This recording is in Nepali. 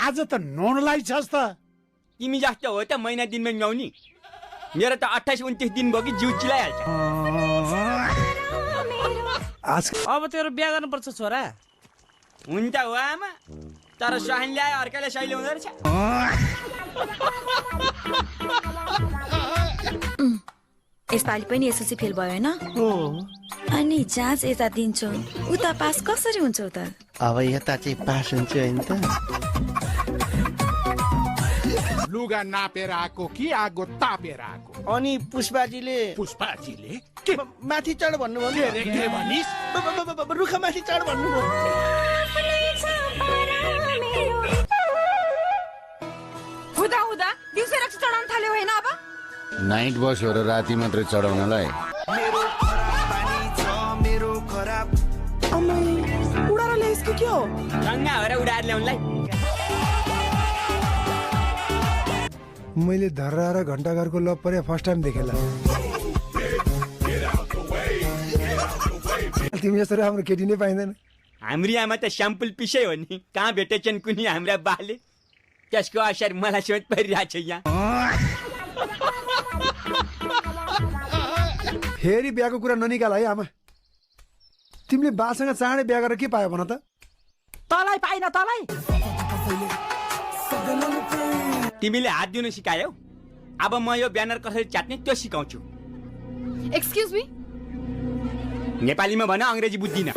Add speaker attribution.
Speaker 1: आज त नौनलाई छस् त।
Speaker 2: तिमी जस्तो हो त महिना दिनमा नुहाउने। मेरो त 28-29 दिन भयो कि जिउ चिलाइहाल्छ।
Speaker 3: अब तेरो बिहा गर्नुपर्छ छोरा।
Speaker 2: हुन्छ हो आमा, तर सहान ल्याए अर्कैले सहिले हुँदो रहेछ।
Speaker 4: यसपालि पनि एसएलसी फेल भयो हैन? अनि जाँच यता दिन्छौ, उता पास कसरी हुन्छ त?
Speaker 5: अब यता चाहिँ पास हुन्छ हैन त?
Speaker 1: लुगा नापेर आएको कि आगो तापेर आएको?
Speaker 5: अनि पुष्पाजीले
Speaker 1: पुष्पाजीले के
Speaker 5: माथि चढ भन्नुभयो।
Speaker 1: के भनिस्?
Speaker 5: रुखा माथि चढ भन्नुभयो।
Speaker 4: हुँदा हुँदा दिउँसो रक्सी चढाउन थाल्यो होइन अब?
Speaker 6: नाइट बस हो र राति मात्रै चढाउनलाई।
Speaker 3: उडाएर ल्याइस् कि के हो?
Speaker 2: रङ्गा हो र उडाएर ल्याउनलाई।
Speaker 7: मैले धर्रा र घण्टाघरको लभ परे फर्स्ट टाइम देखेला। तिमी जस्तो राम्रो केटी नै पाइँदैन।
Speaker 2: हाम्री आमा त स्याम्पल पिसै हो नि। कहाँ भेटेछन् कुनै हाम्रा बाले? त्यसको असर मलाई सोच परिरहेको छ यहाँ।
Speaker 7: फेरि बिहाको कुरा ननिकाल है आमा। तिमीले बासँग चाँडै बिहा गरेर के पायो भन त?
Speaker 3: तँलाई पाइन तँलाई।
Speaker 2: तिमीले हात दिनु सिकायौ, अब म यो ब्यानर कसरी च्यात्ने त्यो सिकाउँछु।
Speaker 4: एक्सक्युज मी,
Speaker 2: नेपालीमा भन, अंग्रेजी बुझ्दिन।